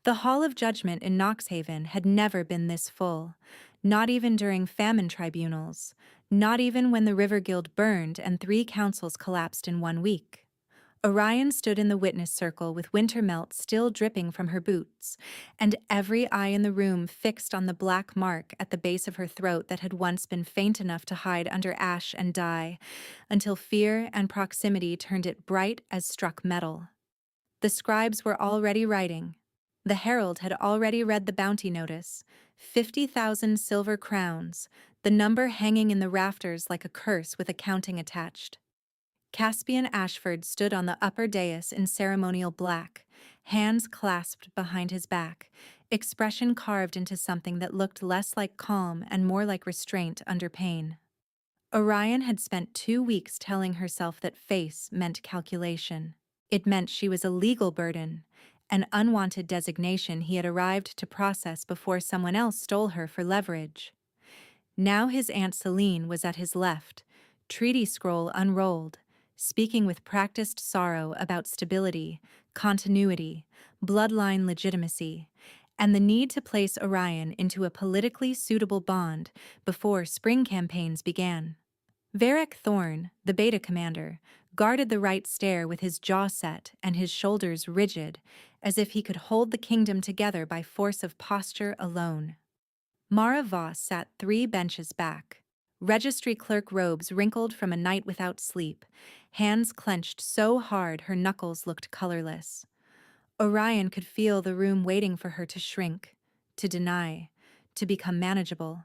The Hall of Judgment in Knoxhaven had never been this full, not even during famine tribunals, not even when the River Guild burned and 3 councils collapsed in 1 week. Orion stood in the witness circle with winter melt still dripping from her boots, and every eye in the room fixed on the black mark at the base of her throat that had once been faint enough to hide under ash and dye, until fear and proximity turned it bright as struck metal. The scribes were already writing. The herald had already read the bounty notice, 50,000 silver crowns, the number hanging in the rafters like a curse with accounting attached. Caspian Ashford stood on the upper dais in ceremonial black, hands clasped behind his back, expression carved into something that looked less like calm and more like restraint under pain. Orion had spent 2 weeks telling herself that face meant calculation. It meant she was a legal burden, an unwanted designation he had arrived to process before someone else stole her for leverage. Now his Aunt Celine was at his left, treaty scroll unrolled, speaking with practiced sorrow about stability, continuity, bloodline legitimacy, and the need to place Orion into a politically suitable bond before spring campaigns began. Varric Thorne, the beta commander, guarded the right stair with his jaw set and his shoulders rigid, as if he could hold the kingdom together by force of posture alone. Mara Voss sat 3 benches back, registry clerk robes wrinkled from a night without sleep, hands clenched so hard her knuckles looked colorless. Orion could feel the room waiting for her to shrink, to deny, to become manageable.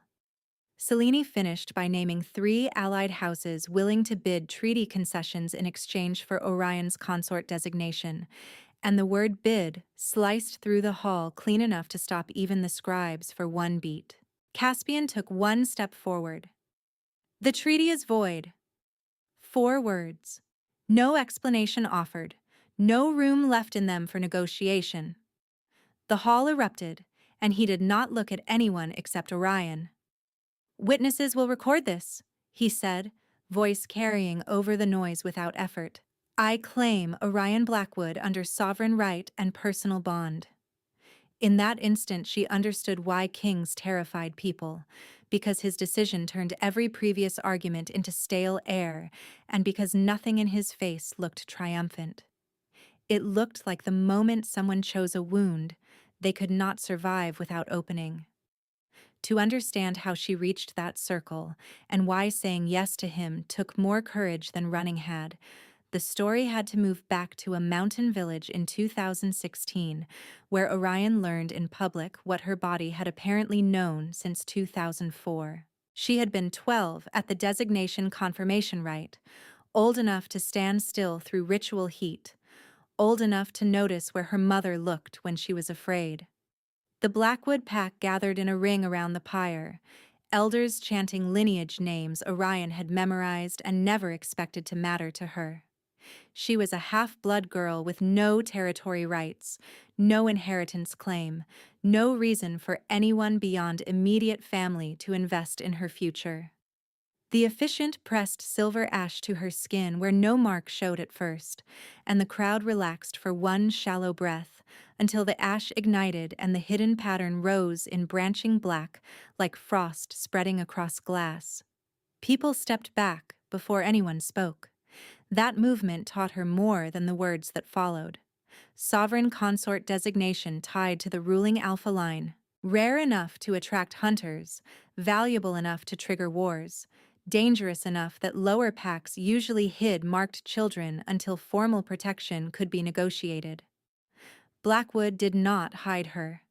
Cellini finished by naming 3 allied houses willing to bid treaty concessions in exchange for Orion's consort designation, and the word bid sliced through the hall clean enough to stop even the scribes for 1 beat. Caspian took 1 step forward. "The treaty is void." 4 words. No explanation offered, no room left in them for negotiation. The hall erupted, and he did not look at anyone except Orion. "Witnesses will record this," he said, voice carrying over the noise without effort. "I claim Orion Blackwood under sovereign right and personal bond." In that instant she understood why kings terrified people, because his decision turned every previous argument into stale air, and because nothing in his face looked triumphant. It looked like the moment someone chose a wound they could not survive without opening. To understand how she reached that circle, and why saying yes to him took more courage than running had, the story had to move back to a mountain village in 2016, where Orion learned in public what her body had apparently known since 2004. She had been 12 at the designation confirmation rite, old enough to stand still through ritual heat, old enough to notice where her mother looked when she was afraid. The Blackwood pack gathered in a ring around the pyre, elders chanting lineage names Orion had memorized and never expected to matter to her. She was a half-blood girl with no territory rights, no inheritance claim, no reason for anyone beyond immediate family to invest in her future. The efficient pressed silver ash to her skin where no mark showed at first, and the crowd relaxed for 1 shallow breath, until the ash ignited and the hidden pattern rose in branching black like frost spreading across glass. People stepped back before anyone spoke. That movement taught her more than the words that followed. Sovereign consort designation tied to the ruling alpha line, rare enough to attract hunters, valuable enough to trigger wars, dangerous enough that lower packs usually hid marked children until formal protection could be negotiated. Blackwood did not hide her.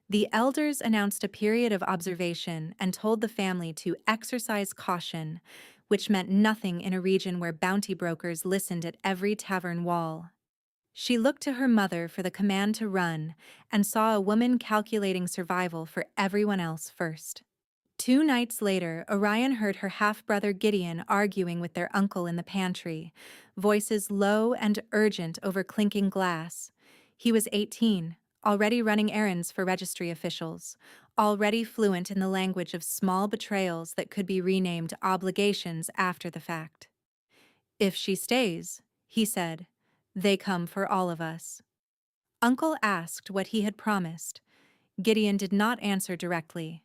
The elders announced a period of observation and told the family to exercise caution, which meant nothing in a region where bounty brokers listened at every tavern wall. She looked to her mother for the command to run and saw a woman calculating survival for everyone else first. 2 nights later, Orion heard her half-brother Gideon arguing with their uncle in the pantry, voices low and urgent over clinking glass. He was 18, already running errands for registry officials, already fluent in the language of small betrayals that could be renamed obligations after the fact. "If she stays," he said, "they come for all of us." Uncle asked what he had promised. Gideon did not answer directly.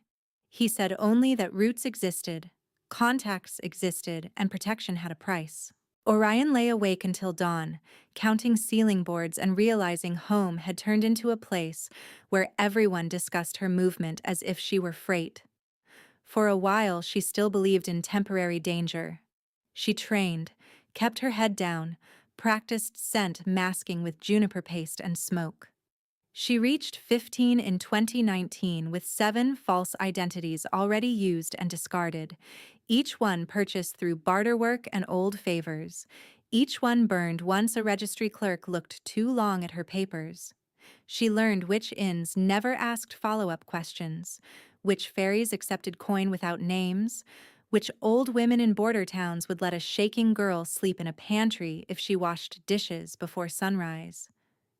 He said only that roots existed, contacts existed, and protection had a price. Orion lay awake until dawn, counting ceiling boards and realizing home had turned into a place where everyone discussed her movement as if she were freight. For a while, she still believed in temporary danger. She trained, kept her head down, practiced scent masking with juniper paste and smoke. She reached 15 in 2019 with 7 false identities already used and discarded, each one purchased through barter work and old favors. Each one burned once a registry clerk looked too long at her papers. She learned which inns never asked follow-up questions, which ferries accepted coin without names, which old women in border towns would let a shaking girl sleep in a pantry if she washed dishes before sunrise.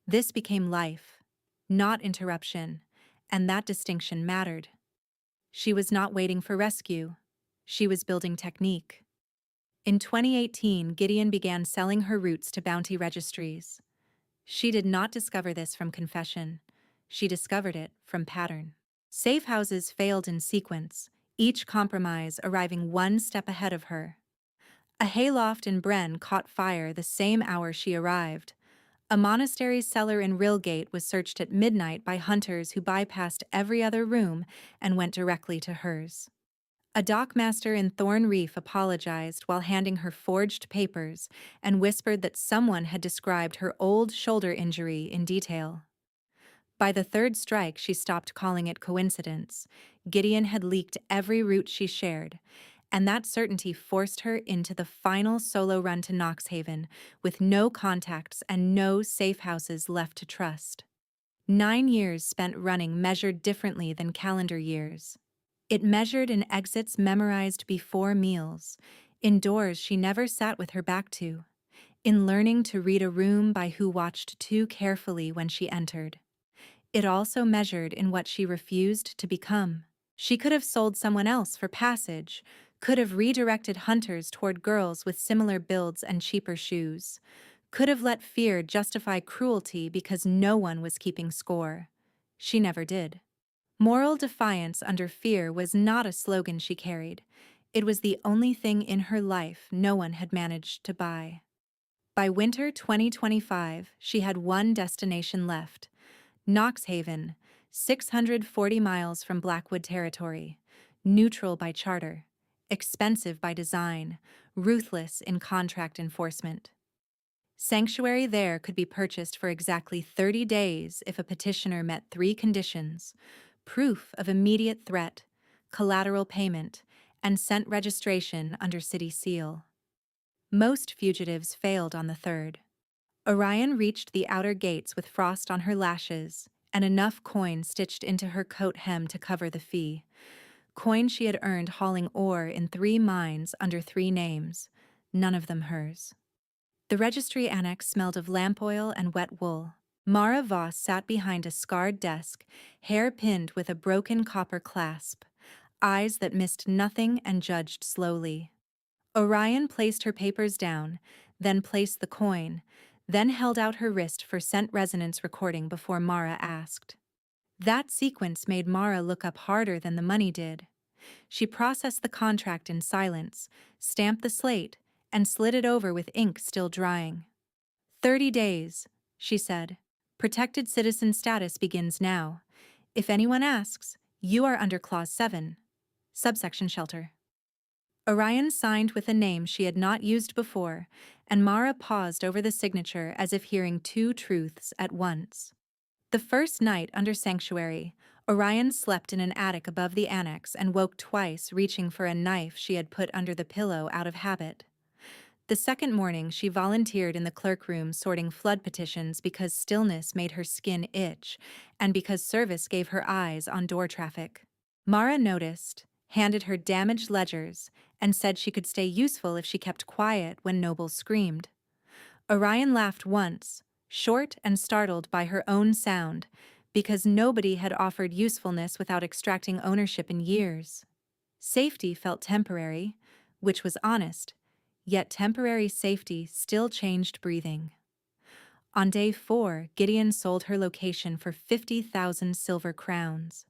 This became life, not interruption, and that distinction mattered. She was not waiting for rescue. She was building technique. In 2018, Gideon began selling her roots to bounty registries. She did not discover this from confession. She discovered it from pattern. Safe houses failed in sequence, each compromise arriving one step ahead of her. A hayloft in Bren caught fire the same hour she arrived. A monastery's cellar in Rilgate was searched at midnight by hunters who bypassed every other room and went directly to hers. A dockmaster in Thorn Reef apologized while handing her forged papers and whispered that someone had described her old shoulder injury in detail. By the third strike, she stopped calling it coincidence. Gideon had leaked every route she shared, and that certainty forced her into the final solo run to Knoxhaven, with no contacts and no safe houses left to trust. 9 years spent running measured differently than calendar years. It measured in exits memorized before meals, in doors she never sat with her back to, in learning to read a room by who watched too carefully when she entered. It also measured in what she refused to become. She could have sold someone else for passage, could have redirected hunters toward girls with similar builds and cheaper shoes, could have let fear justify cruelty because no one was keeping score. She never did. Moral defiance under fear was not a slogan she carried. It was the only thing in her life no one had managed to buy. By winter 2025, she had one destination left: Knoxhaven, 640 miles from Blackwood territory, neutral by charter, expensive by design, ruthless in contract enforcement. Sanctuary there could be purchased for exactly 30 days if a petitioner met 3 conditions: proof of immediate threat, collateral payment, and scent registration under city seal. Most fugitives failed on the third. Orion reached the outer gates with frost on her lashes and enough coin stitched into her coat hem to cover the fee. Coin she had earned hauling ore in 3 mines under 3 names, none of them hers. The registry annex smelled of lamp oil and wet wool. Mara Voss sat behind a scarred desk, hair pinned with a broken copper clasp, eyes that missed nothing and judged slowly. Orion placed her papers down, then placed the coin, then held out her wrist for scent resonance recording before Mara asked. That sequence made Mara look up harder than the money did. She processed the contract in silence, stamped the slate, and slid it over with ink still drying. 30 days, she said. Protected citizen status begins now. If anyone asks, you are under Clause 7. Subsection Shelter. Orion signed with a name she had not used before, and Mara paused over the signature as if hearing 2 truths at once. The first night under sanctuary, Orion slept in an attic above the annex and woke twice, reaching for a knife she had put under the pillow out of habit. The second morning, she volunteered in the clerk room sorting flood petitions because stillness made her skin itch and because service gave her eyes on door traffic. Mara noticed, handed her damaged ledgers, and said she could stay useful if she kept quiet when nobles screamed. Orion laughed once, short and startled by her own sound, because nobody had offered usefulness without extracting ownership in years. Safety felt temporary, which was honest, yet temporary safety still changed breathing. On day 4, Gideon sold her location for 50,000 silver crowns.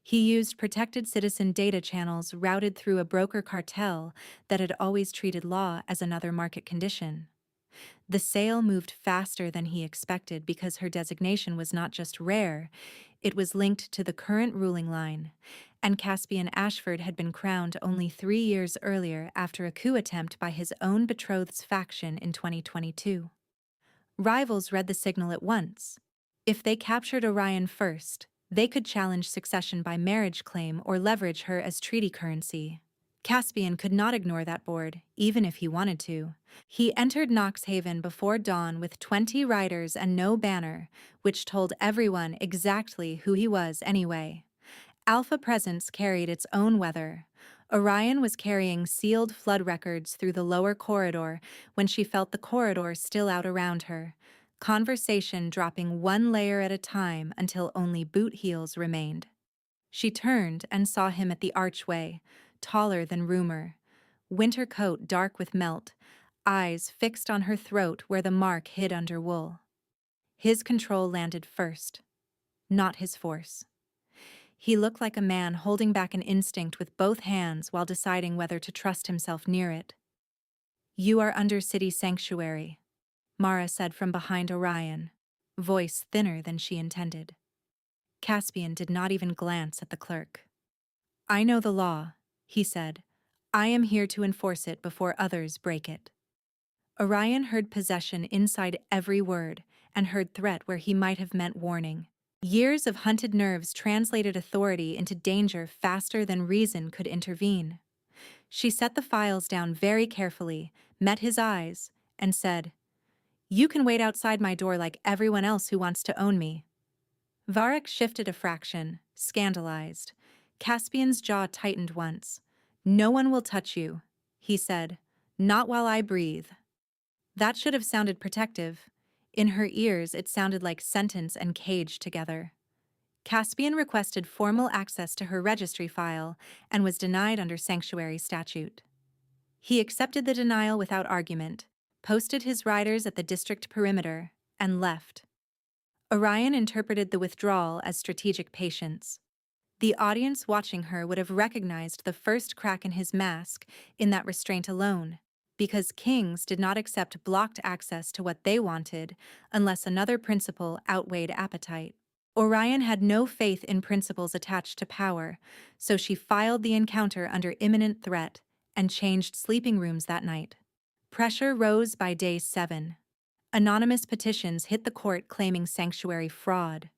He used protected citizen data channels routed through a broker cartel that had always treated law as another market condition. The sale moved faster than he expected because her designation was not just rare, it was linked to the current ruling line, and Caspian Ashford had been crowned only 3 years earlier after a coup attempt by his own betrothed's faction in 2022. Rivals read the signal at once. If they captured Orion first, they could challenge succession by marriage claim or leverage her as treaty currency. Caspian could not ignore that board, even if he wanted to. He entered Knoxhaven before dawn with 20 riders and no banner, which told everyone exactly who he was anyway. Alpha Presence carried its own weather. Orion was carrying sealed flood records through the lower corridor when she felt the corridor still out around her, conversation dropping one layer at a time until only boot heels remained. She turned and saw him at the archway, taller than rumor, winter coat dark with melt, eyes fixed on her throat where the mark hid under wool. His control landed first, not his force. He looked like a man holding back an instinct with both hands while deciding whether to trust himself near it. "You are under city sanctuary," Mara said from behind Orion, voice thinner than she intended. Caspian did not even glance at the clerk. "I know the law," he said. "I am here to enforce it before others break it." Orion heard possession inside every word and heard threat where he might have meant warning. Years of hunted nerves translated authority into danger faster than reason could intervene. She set the files down very carefully, met his eyes, and said, "You can wait outside my door like everyone else who wants to own me." Varric shifted a fraction, scandalized. Caspian's jaw tightened once. "No one will touch you," he said. "Not while I breathe." That should have sounded protective. In her ears, it sounded like sentence and cage together. Caspian requested formal access to her registry file and was denied under sanctuary statute. He accepted the denial without argument, posted his riders at the district perimeter, and left. Orion interpreted the withdrawal as strategic patience. The audience watching her would have recognized the first crack in his mask in that restraint alone, because kings did not accept blocked access to what they wanted unless another principle outweighed appetite. Orion had no faith in principles attached to power, so she filed the encounter under imminent threat and changed sleeping rooms that night. Pressure rose by day 7. Anonymous petitions hit the court claiming sanctuary fraud.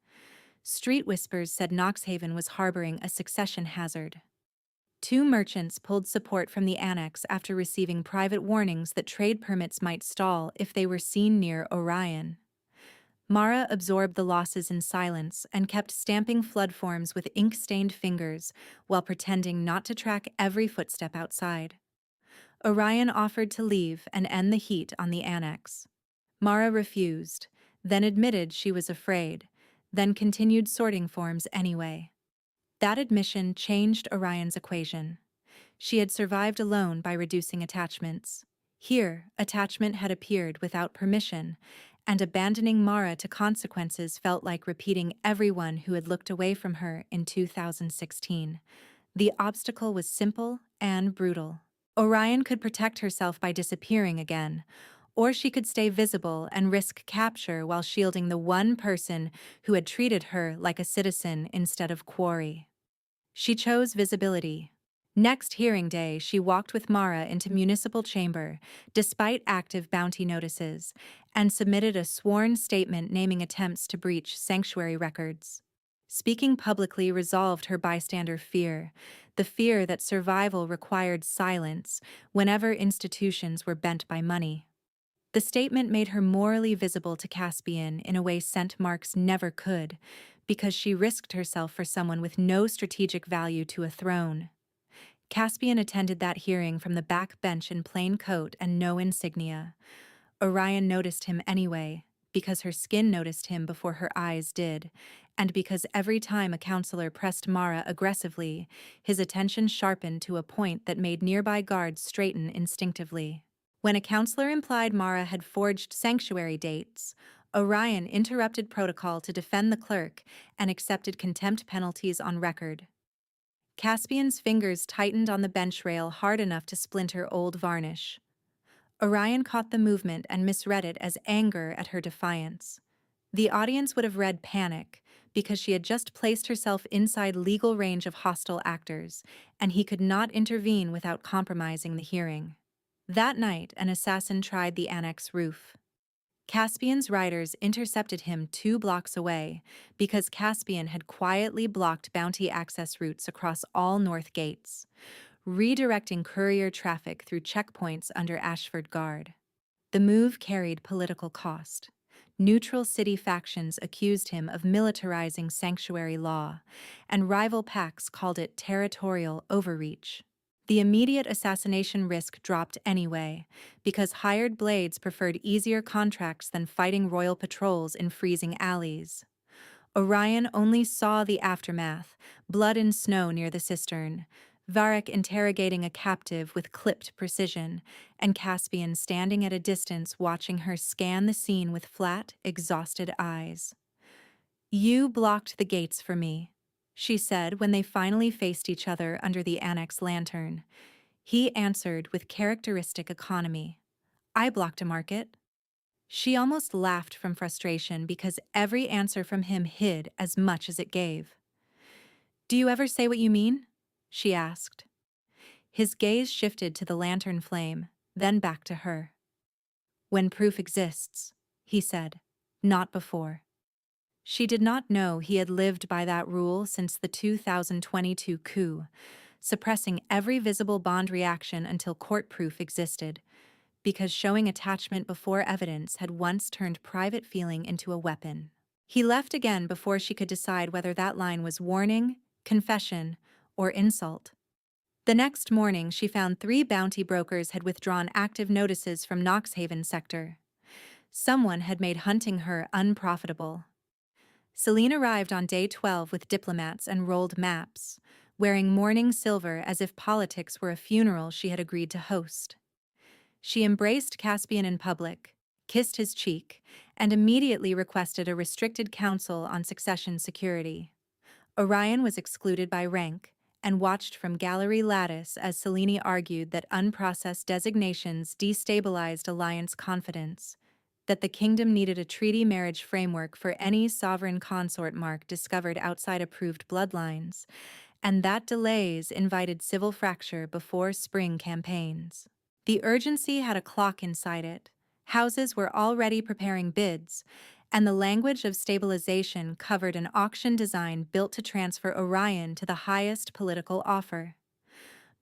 Street whispers said Knoxhaven was harboring a succession hazard. 2 merchants pulled support from the annex after receiving private warnings that trade permits might stall if they were seen near Orion. Mara absorbed the losses in silence and kept stamping flood forms with ink-stained fingers while pretending not to track every footstep outside. Orion offered to leave and end the heat on the annex. Mara refused, then admitted she was afraid, then continued sorting forms anyway. That admission changed Orion's equation. She had survived alone by reducing attachments. Here, attachment had appeared without permission, and abandoning Mara to consequences felt like repeating everyone who had looked away from her in 2016. The obstacle was simple and brutal. Orion could protect herself by disappearing again, or she could stay visible and risk capture while shielding the one person who had treated her like a citizen instead of quarry. She chose visibility. Next hearing day, she walked with Mara into municipal chamber, despite active bounty notices, and submitted a sworn statement naming attempts to breach sanctuary records. Speaking publicly resolved her bystander fear, the fear that survival required silence whenever institutions were bent by money. The statement made her morally visible to Caspian in a way scent marks never could, because she risked herself for someone with no strategic value to a throne. Caspian attended that hearing from the back bench in plain coat and no insignia. Orion noticed him anyway, because her skin noticed him before her eyes did, and because every time a counselor pressed Mara aggressively, his attention sharpened to a point that made nearby guards straighten instinctively. When a counselor implied Mara had forged sanctuary dates, Orion interrupted protocol to defend the clerk and accepted contempt penalties on record. Caspian's fingers tightened on the bench rail hard enough to splinter old varnish. Orion caught the movement and misread it as anger at her defiance. The audience would have read panic, because she had just placed herself inside legal range of hostile actors, and he could not intervene without compromising the hearing. That night, an assassin tried the annex roof. Caspian's riders intercepted him 2 blocks away because Caspian had quietly blocked bounty access routes across all north gates, redirecting courier traffic through checkpoints under Ashford Guard. The move carried political cost. Neutral city factions accused him of militarizing sanctuary law, and rival packs called it territorial overreach. The immediate assassination risk dropped anyway, because hired blades preferred easier contracts than fighting royal patrols in freezing alleys. Orion only saw the aftermath, blood and snow near the cistern, Varric interrogating a captive with clipped precision, and Caspian standing at a distance watching her scan the scene with flat, exhausted eyes. "You blocked the gates for me," she said when they finally faced each other under the annex lantern. He answered with characteristic economy. "I blocked a market." She almost laughed from frustration because every answer from him hid as much as it gave. "Do you ever say what you mean?" she asked. His gaze shifted to the lantern flame, then back to her. "When proof exists," he said, "not before." She did not know he had lived by that rule since the 2022 coup, suppressing every visible bond reaction until court proof existed, because showing attachment before evidence had once turned private feeling into a weapon. He left again before she could decide whether that line was warning, confession, or insult. The next morning, she found 3 bounty brokers had withdrawn active notices from Knoxhaven sector. Someone had made hunting her unprofitable. Celine arrived on day 12 with diplomats and rolled maps, wearing mourning silver as if politics were a funeral she had agreed to host. She embraced Caspian in public, kissed his cheek, and immediately requested a restricted council on succession security. Orion was excluded by rank and watched from gallery lattice as Selene argued that unprocessed designations destabilized alliance confidence, that the kingdom needed a treaty marriage framework for any sovereign consort mark discovered outside approved bloodlines, and that delays invited civil fracture before spring campaigns. The urgency had a clock inside it. Houses were already preparing bids, and the language of stabilization covered an auction design built to transfer Orion to the highest political offer.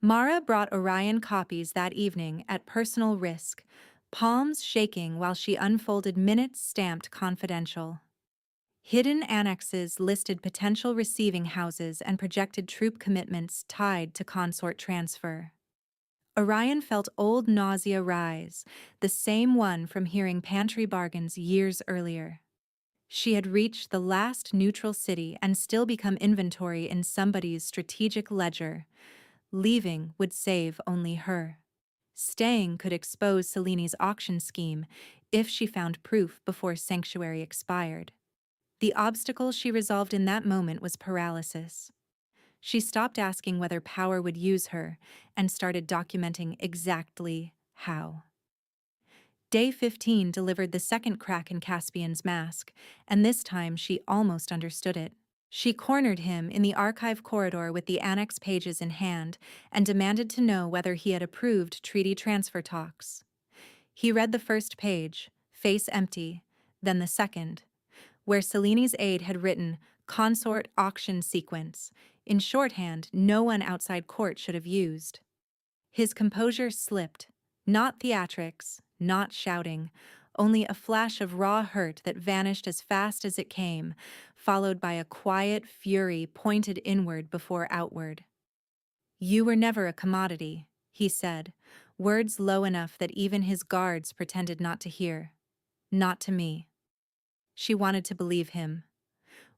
Mara brought Orion copies that evening at personal risk, palms shaking while she unfolded minutes stamped confidential. Hidden annexes listed potential receiving houses and projected troop commitments tied to consort transfer. Orion felt old nausea rise, the same one from hearing pantry bargains years earlier. She had reached the last neutral city and still become inventory in somebody's strategic ledger. Leaving would save only her. Staying could expose Selene's auction scheme if she found proof before sanctuary expired. The obstacle she resolved in that moment was paralysis. She stopped asking whether power would use her and started documenting exactly how. Day 15 delivered the second crack in Caspian's mask, and this time she almost understood it. She cornered him in the archive corridor with the annex pages in hand and demanded to know whether he had approved treaty transfer talks. He read the first page, face empty, then the second, where Selene's aide had written consort auction sequence, in shorthand no one outside court should have used. His composure slipped, not theatrics, not shouting, only a flash of raw hurt that vanished as fast as it came, followed by a quiet fury pointed inward before outward. "You were never a commodity," he said, words low enough that even his guards pretended not to hear. "Not to me." She wanted to believe him.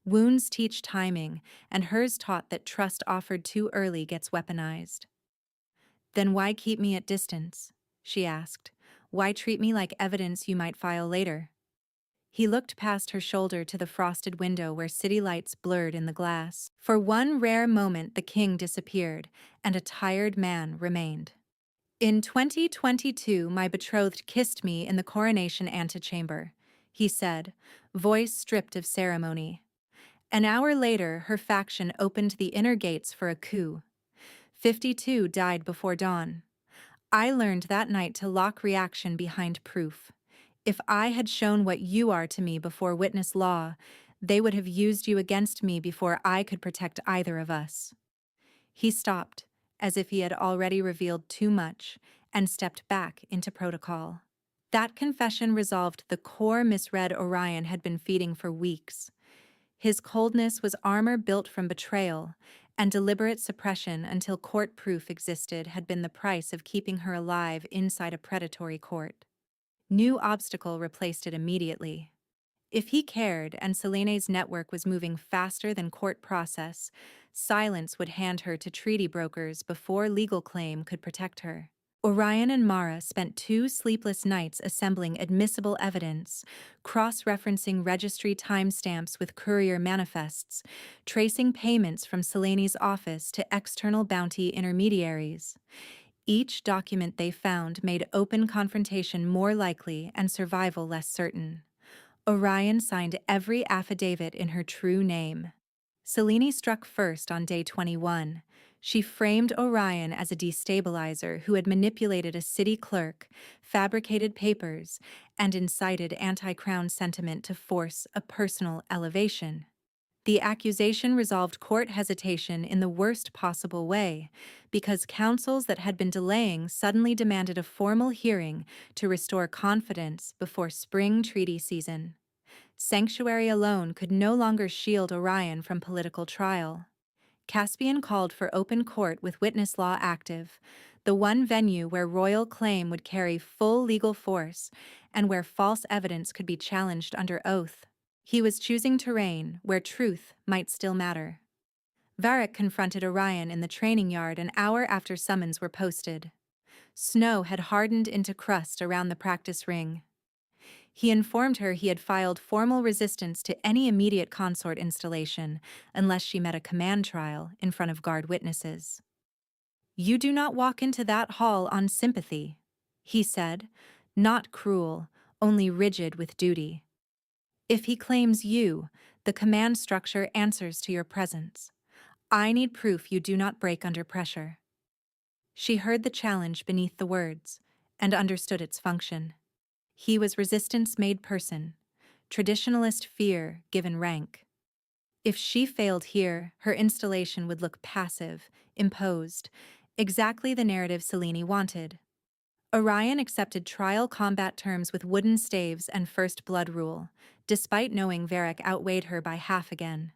Wounds teach timing, and hers taught that trust offered too early gets weaponized. "Then why keep me at distance?" she asked, Why treat me like evidence you might file later? He looked past her shoulder to the frosted window where city lights blurred in the glass. For one rare moment, the king disappeared, and a tired man remained. In 2022, my betrothed kissed me in the coronation antechamber, he said, voice stripped of ceremony. An hour later, her faction opened the inner gates for a coup. 52 died before dawn. I learned that night to lock reaction behind proof. If I had shown what you are to me before witness law, they would have used you against me before I could protect either of us. He stopped, as if he had already revealed too much, and stepped back into protocol. That confession resolved the core misread Orion had been feeding for weeks. His coldness was armor built from betrayal, and deliberate suppression until court proof existed had been the price of keeping her alive inside a predatory court. New obstacle replaced it immediately. If he cared and Selene's network was moving faster than court process, silence would hand her to treaty brokers before legal claim could protect her. Orion and Mara spent 2 sleepless nights assembling admissible evidence, cross-referencing registry timestamps with courier manifests, tracing payments from Selene's office to external bounty intermediaries. Each document they found made open confrontation more likely and survival less certain. Orion signed every affidavit in her true name. Selene struck first on day 21. She framed Orion as a destabilizer who had manipulated a city clerk, fabricated papers, and incited anti-crown sentiment to force a personal elevation. The accusation resolved court hesitation in the worst possible way, because councils that had been delaying suddenly demanded a formal hearing to restore confidence before spring treaty season. Sanctuary alone could no longer shield Orion from political trial. Caspian called for open court with witness law active, the one venue where royal claim would carry full legal force and where false evidence could be challenged under oath. He was choosing terrain where truth might still matter. Varric confronted Orion in the training yard an hour after summons were posted. Snow had hardened into crust around the practice ring. He informed her he had filed formal resistance to any immediate consort installation unless she met a command trial in front of guard witnesses. "You do not walk into that hall on sympathy," he said, not cruel, only rigid with duty. "If he claims you, the command structure answers to your presence. I need proof you do not break under pressure." She heard the challenge beneath the words and understood its function. He was resistance made person, traditionalist fear given rank. If she failed here, her installation would look passive, imposed, exactly the narrative Selene wanted. Orion accepted trial combat terms with wooden staves and first blood rule, despite knowing Varric outweighed her by half again.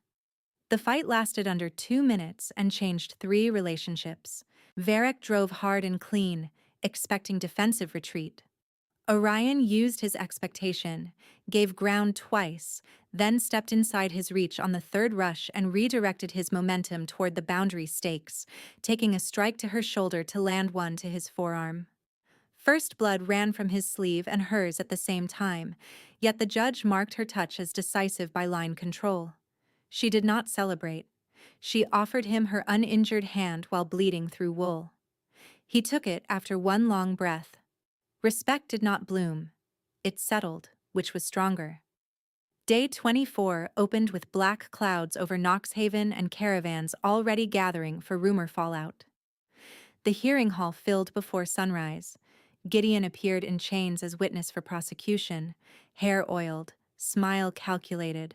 The fight lasted under 2 minutes and changed 3 relationships. Varric drove hard and clean, expecting defensive retreat. Orion used his expectation, gave ground twice, then stepped inside his reach on the 3rd rush and redirected his momentum toward the boundary stakes, taking a strike to her shoulder to land one to his forearm. First blood ran from his sleeve and hers at the same time, yet the judge marked her touch as decisive by line control. She did not celebrate. She offered him her uninjured hand while bleeding through wool. He took it after one long breath. Respect did not bloom. It settled, which was stronger. Day 24 opened with black clouds over Knoxhaven and caravans already gathering for rumor fallout. The hearing hall filled before sunrise. Gideon appeared in chains as witness for prosecution, hair oiled, smile calculated,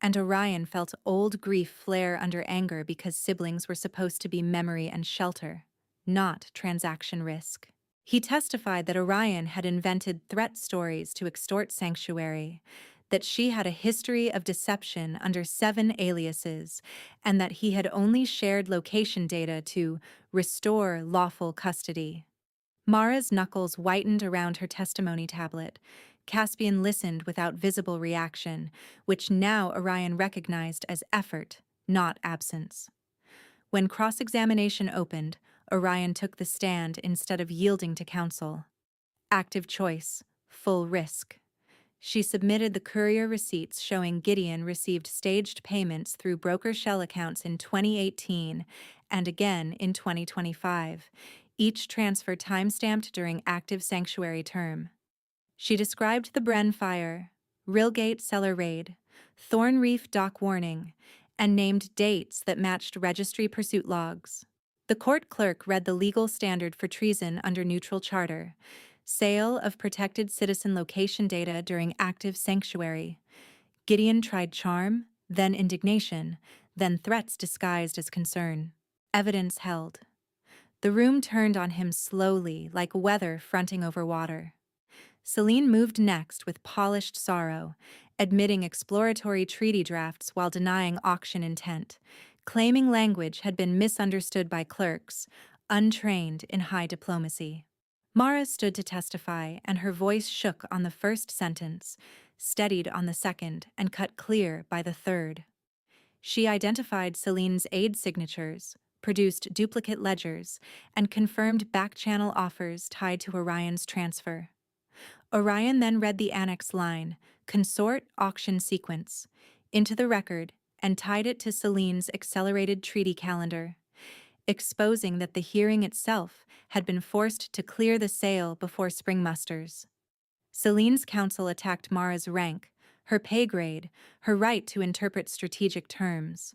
and Orion felt old grief flare under anger because siblings were supposed to be memory and shelter, not transaction risk. He testified that Orion had invented threat stories to extort Sanctuary, that she had a history of deception under 7 aliases, and that he had only shared location data to restore lawful custody. Mara's knuckles whitened around her testimony tablet. Caspian listened without visible reaction, which now Orion recognized as effort, not absence. When cross-examination opened, Orion took the stand instead of yielding to counsel. Active choice, full risk. She submitted the courier receipts showing Gideon received staged payments through broker shell accounts in 2018 and again in 2025, each transfer timestamped during active sanctuary term. She described the Bren fire, Rilgate cellar raid, Thorn Reef dock warning, and named dates that matched registry pursuit logs. The court clerk read the legal standard for treason under neutral charter: sale of protected citizen location data during active sanctuary. Gideon tried charm, then indignation, then threats disguised as concern. Evidence held. The room turned on him slowly, like weather fronting over water. Celine moved next with polished sorrow, admitting exploratory treaty drafts while denying auction intent, claiming language had been misunderstood by clerks, untrained in high diplomacy. Mara stood to testify, and her voice shook on the first sentence, steadied on the second, and cut clear by the third. She identified Celine's aid signatures, produced duplicate ledgers, and confirmed back-channel offers tied to Orion's transfer. Orion then read the annex line, consort auction sequence, into the record and tied it to Celine's accelerated treaty calendar, exposing that the hearing itself had been forced to clear the sale before spring musters. Celine's counsel attacked Mara's rank, her pay grade, her right to interpret strategic terms.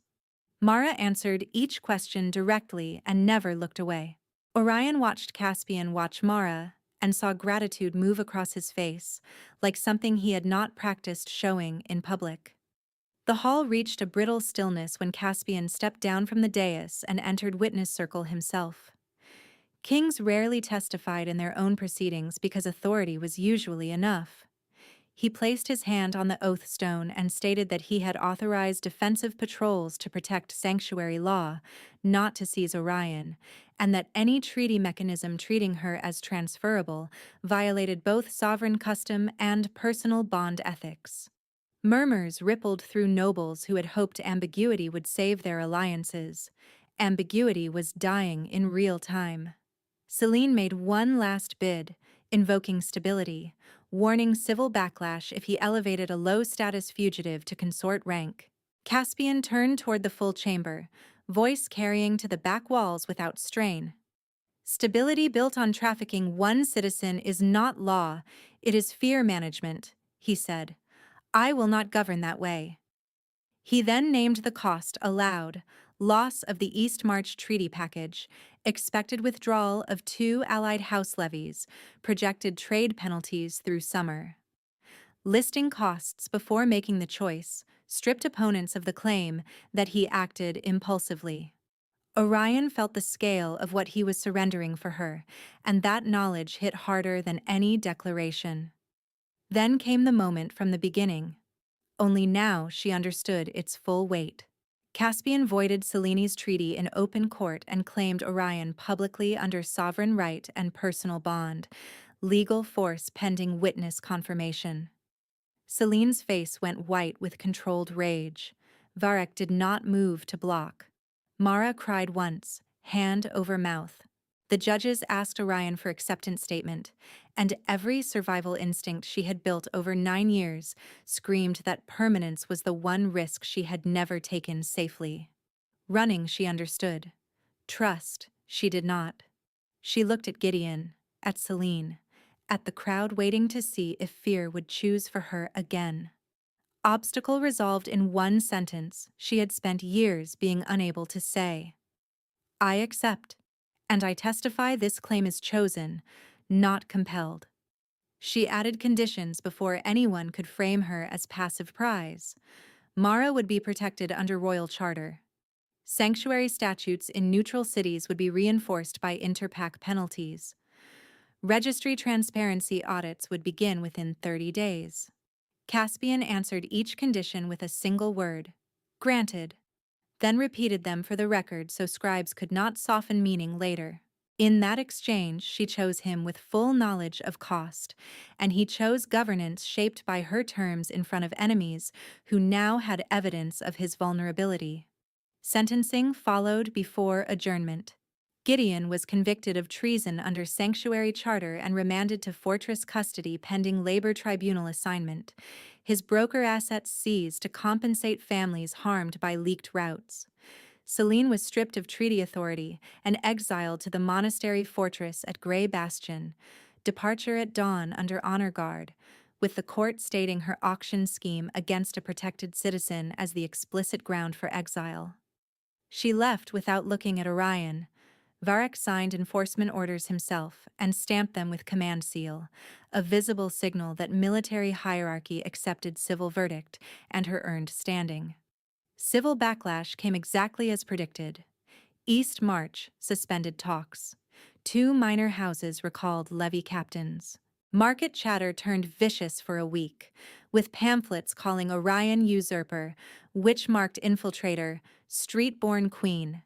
Mara answered each question directly and never looked away. Orion watched Caspian watch Mara and saw gratitude move across his face, like something he had not practiced showing in public. The hall reached a brittle stillness when Caspian stepped down from the dais and entered witness circle himself. Kings rarely testified in their own proceedings because authority was usually enough. He placed his hand on the oath stone and stated that he had authorized defensive patrols to protect sanctuary law, not to seize Orion, and that any treaty mechanism treating her as transferable violated both sovereign custom and personal bond ethics. Murmurs rippled through nobles who had hoped ambiguity would save their alliances. Ambiguity was dying in real time. Celine made one last bid, invoking stability, warning civil backlash if he elevated a low-status fugitive to consort rank. Caspian turned toward the full chamber, voice carrying to the back walls without strain. Stability built on trafficking one citizen is not law, it is fear management, he said. I will not govern that way. He then named the cost aloud: loss of the East March Treaty Package, expected withdrawal of 2 Allied House levies, projected trade penalties through summer. Listing costs before making the choice stripped opponents of the claim that he acted impulsively. Orion felt the scale of what he was surrendering for her, and that knowledge hit harder than any declaration. Then came the moment from the beginning. Only now she understood its full weight. Caspian voided Celine's treaty in open court and claimed Orion publicly under sovereign right and personal bond, legal force pending witness confirmation. Celine's face went white with controlled rage. Varek did not move to block. Mara cried once, hand over mouth. The judges asked Orion for acceptance statement, and every survival instinct she had built over 9 years screamed that permanence was the one risk she had never taken safely. Running, she understood. Trust, she did not. She looked at Gideon, at Celine, at the crowd waiting to see if fear would choose for her again. Obstacle resolved in one sentence she had spent years being unable to say. I accept, and I testify this claim is chosen, not compelled. She added conditions before anyone could frame her as passive prize. Mara would be protected under royal charter. Sanctuary statutes in neutral cities would be reinforced by interpack penalties. Registry transparency audits would begin within 30 days. Caspian answered each condition with a single word: granted, then repeated them for the record so scribes could not soften meaning later. In that exchange, she chose him with full knowledge of cost, and he chose governance shaped by her terms in front of enemies who now had evidence of his vulnerability. Sentencing followed before adjournment. Gideon was convicted of treason under sanctuary charter and remanded to fortress custody pending labor tribunal assignment, his broker assets seized to compensate families harmed by leaked routes. Celine was stripped of treaty authority and exiled to the monastery fortress at Grey Bastion, departure at dawn under honor guard, with the court stating her auction scheme against a protected citizen as the explicit ground for exile. She left without looking at Orion. Varric signed enforcement orders himself and stamped them with command seal, a visible signal that military hierarchy accepted civil verdict and her earned standing. Civil backlash came exactly as predicted. East March suspended talks. 2 minor houses recalled levy captains. Market chatter turned vicious for a week, with pamphlets calling Orion usurper, witch-marked infiltrator, street-born queen.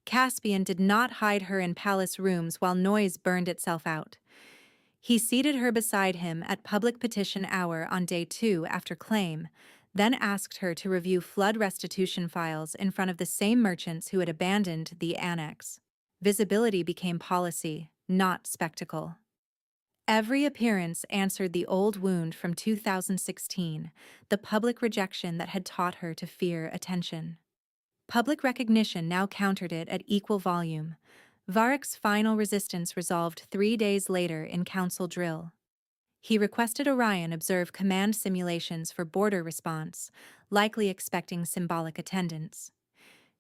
Caspian did not hide her in palace rooms while noise burned itself out. He seated her beside him at public petition hour on day 2 after claim, then asked her to review flood restitution files in front of the same merchants who had abandoned the annex. Visibility became policy, not spectacle. Every appearance answered the old wound from 2016, the public rejection that had taught her to fear attention. Public recognition now countered it at equal volume. Varric's final resistance resolved 3 days later in council drill. He requested Orion observe command simulations for border response, likely expecting symbolic attendance.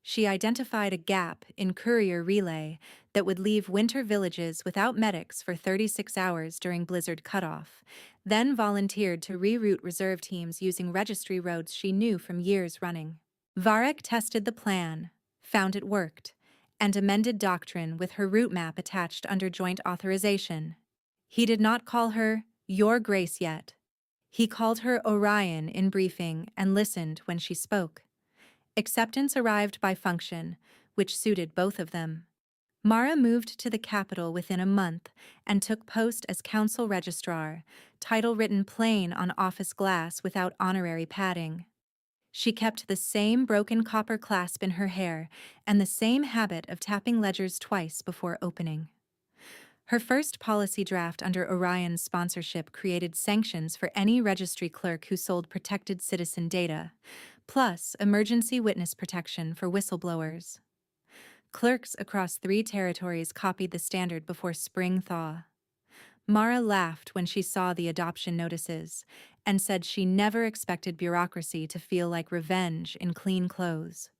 She identified a gap in courier relay that would leave winter villages without medics for 36 hours during blizzard cutoff, then volunteered to reroute reserve teams using registry roads she knew from years running. Varric tested the plan, found it worked, and amended doctrine with her route map attached under joint authorization. He did not call her Your Grace yet. He called her Orion in briefing and listened when she spoke. Acceptance arrived by function, which suited both of them. Mara moved to the capital within a month and took post as council registrar, title written plain on office glass without honorary padding. She kept the same broken copper clasp in her hair and the same habit of tapping ledgers twice before opening. Her first policy draft under Orion's sponsorship created sanctions for any registry clerk who sold protected citizen data, plus emergency witness protection for whistleblowers. Clerks across 3 territories copied the standard before spring thaw. Mara laughed when she saw the adoption notices and said she never expected bureaucracy to feel like revenge in clean clothes.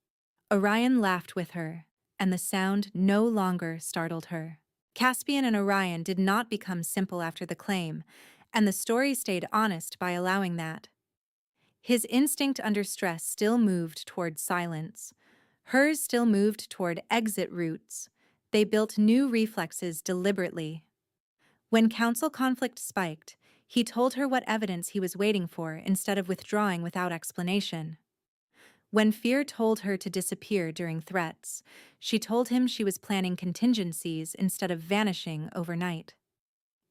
Orion laughed with her, and the sound no longer startled her. Caspian and Orion did not become simple after the claim, and the story stayed honest by allowing that. His instinct under stress still moved toward silence. Hers still moved toward exit routes. They built new reflexes deliberately. When council conflict spiked, he told her what evidence he was waiting for instead of withdrawing without explanation. When fear told her to disappear during threats, she told him she was planning contingencies instead of vanishing overnight.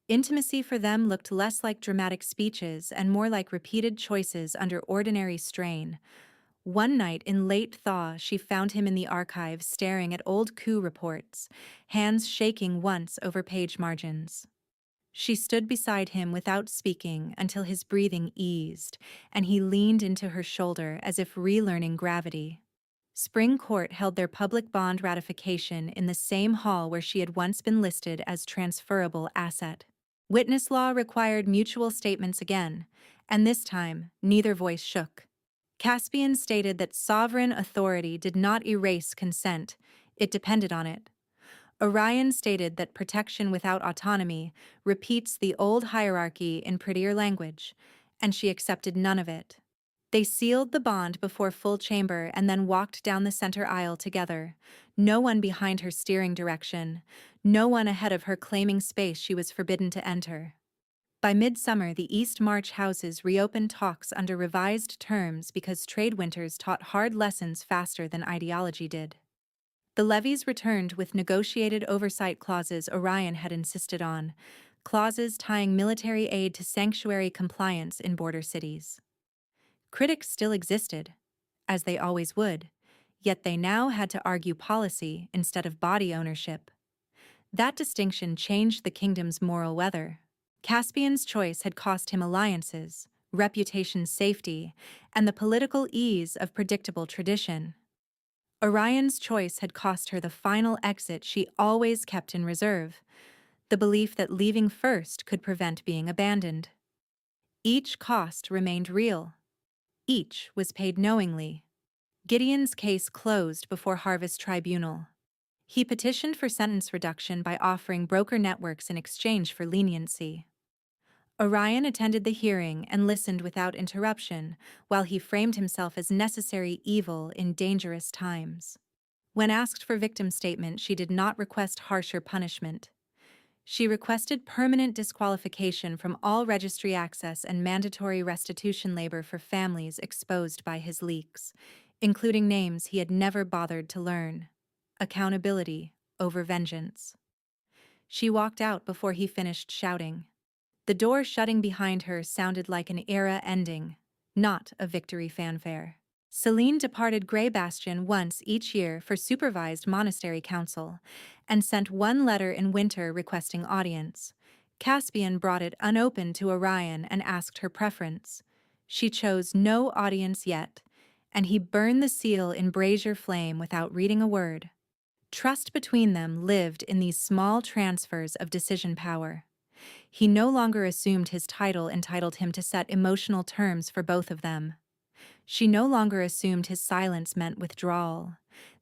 Intimacy for them looked less like dramatic speeches and more like repeated choices under ordinary strain. One night in late thaw, she found him in the archives staring at old coup reports, hands shaking once over page margins. She stood beside him without speaking until his breathing eased, and he leaned into her shoulder as if relearning gravity. Spring Court held their public bond ratification in the same hall where she had once been listed as transferable asset. Witness law required mutual statements again, and this time neither voice shook. Caspian stated that sovereign authority did not erase consent, it depended on it. Orion stated that protection without autonomy repeats the old hierarchy in prettier language, and she accepted none of it. They sealed the bond before full chamber and then walked down the center aisle together, no one behind her steering direction, no one ahead of her claiming space she was forbidden to enter. By midsummer, the East March houses reopened talks under revised terms because trade winters taught hard lessons faster than ideology did. The levies returned with negotiated oversight clauses Orion had insisted on, clauses tying military aid to sanctuary compliance in border cities. Critics still existed, as they always would, yet they now had to argue policy instead of body ownership. That distinction changed the kingdom's moral weather. Caspian's choice had cost him alliances, reputation safety, and the political ease of predictable tradition. Orion's choice had cost her the final exit she always kept in reserve, the belief that leaving first could prevent being abandoned. Each cost remained real. Each was paid knowingly. Gideon's case closed before Harvest Tribunal. He petitioned for sentence reduction by offering broker networks in exchange for leniency. Orion attended the hearing and listened without interruption, while he framed himself as necessary evil in dangerous times. When asked for victim statement, she did not request harsher punishment. She requested permanent disqualification from all registry access and mandatory restitution labor for families exposed by his leaks, including names he had never bothered to learn. Accountability over vengeance. She walked out before he finished shouting. The door shutting behind her sounded like an era ending, not a victory fanfare. Celine departed Grey Bastion once each year for supervised monastery council, and sent one letter in winter requesting audience. Caspian brought it unopened to Orion and asked her preference. She chose no audience yet, and he burned the seal in brazier flame without reading a word. Trust between them lived in these small transfers of decision power. He no longer assumed his title entitled him to set emotional terms for both of them. She no longer assumed his silence meant withdrawal.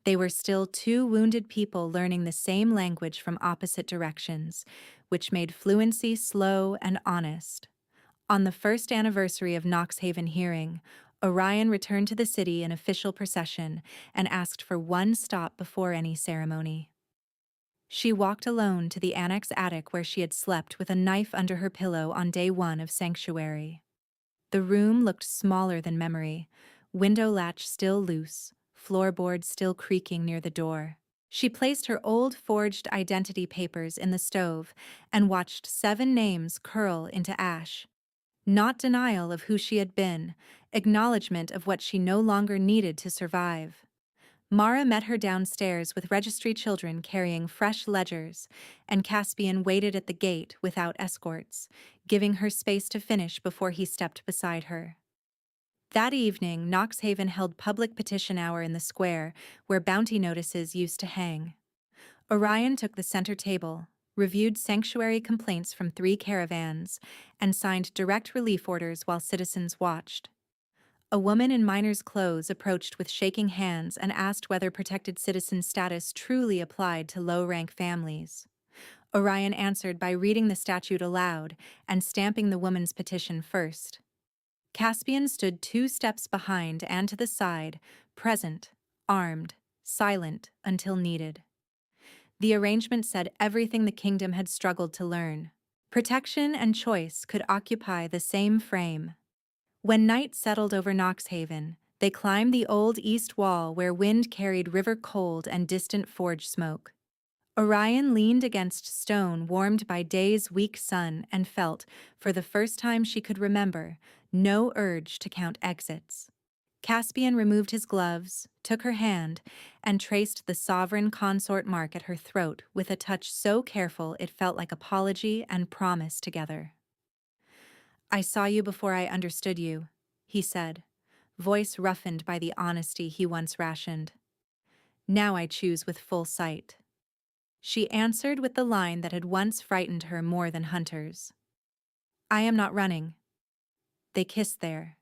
They were still two wounded people learning the same language from opposite directions, which made fluency slow and honest. On the first anniversary of Knoxhaven hearing, Orion returned to the city in official procession and asked for one stop before any ceremony. She walked alone to the annex attic where she had slept with a knife under her pillow on day one of sanctuary. The room looked smaller than memory, window latch still loose, floorboard still creaking near the door. She placed her old forged identity papers in the stove and watched 7 names curl into ash. Not denial of who she had been, acknowledgement of what she no longer needed to survive. Mara met her downstairs with registry children carrying fresh ledgers, and Caspian waited at the gate without escorts, giving her space to finish before he stepped beside her. That evening, Knoxhaven held public petition hour in the square, where bounty notices used to hang. Orion took the center table, reviewed sanctuary complaints from 3 caravans, and signed direct relief orders while citizens watched. A woman in miner's clothes approached with shaking hands and asked whether protected citizen status truly applied to low-rank families. Orion answered by reading the statute aloud and stamping the woman's petition first. Caspian stood 2 steps behind and to the side, present, armed, silent until needed. The arrangement said everything the kingdom had struggled to learn. Protection and choice could occupy the same frame. When night settled over Knoxhaven, they climbed the old east wall where wind carried river cold and distant forge smoke. Orion leaned against stone warmed by day's weak sun and felt, for the first time she could remember, no urge to count exits. Caspian removed his gloves, took her hand, and traced the sovereign consort mark at her throat with a touch so careful it felt like apology and promise together. "I saw you before I understood you," he said, voice roughened by the honesty he once rationed. "Now I choose with full sight." She answered with the line that had once frightened her more than hunters. "I am not running." They kissed there,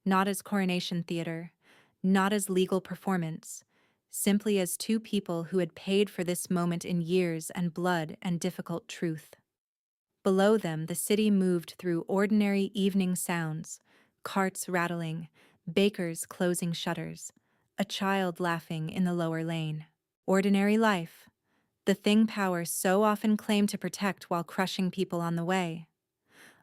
not as coronation theater, not as legal performance, simply as 2 people who had paid for this moment in years and blood and difficult truth. Below them, the city moved through ordinary evening sounds, carts rattling, bakers closing shutters, a child laughing in the lower lane. Ordinary life, the thing power so often claimed to protect while crushing people on the way.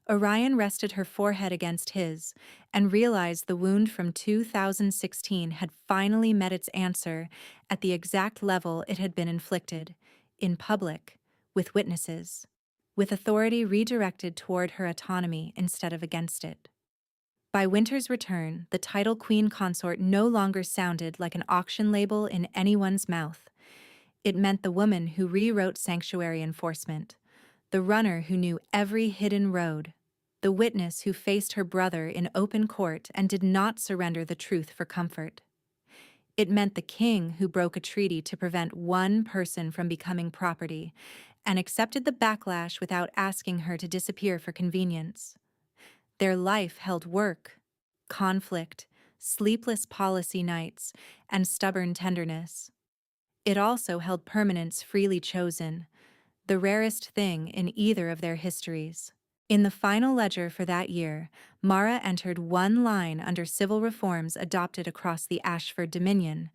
Orion rested her forehead against his and realized the wound from 2016 had finally met its answer at the exact level it had been inflicted, in public, with witnesses, with authority redirected toward her autonomy instead of against it. By winter's return, the title queen consort no longer sounded like an auction label in anyone's mouth. It meant the woman who rewrote sanctuary enforcement, the runner who knew every hidden road, the witness who faced her brother in open court and did not surrender the truth for comfort. It meant the king who broke a treaty to prevent one person from becoming property and accepted the backlash without asking her to disappear for convenience. Their life held work, conflict, sleepless policy nights, and stubborn tenderness. It also held permanence freely chosen, the rarest thing in either of their histories. In the final ledger for that year, Mara entered one line under civil reforms adopted across the Ashford Dominion,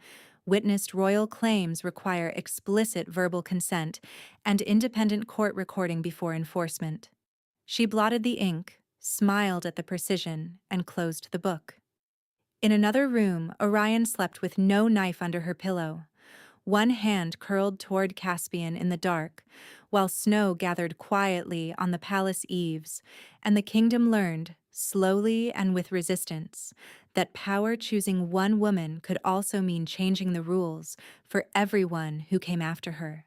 witnessed royal claims require explicit verbal consent and independent court recording before enforcement. She blotted the ink, smiled at the precision, and closed the book. In another room, Orion slept with no knife under her pillow. One hand curled toward Caspian in the dark, while snow gathered quietly on the palace eaves, and the kingdom learned, slowly and with resistance, that power choosing one woman could also mean changing the rules for everyone who came after her.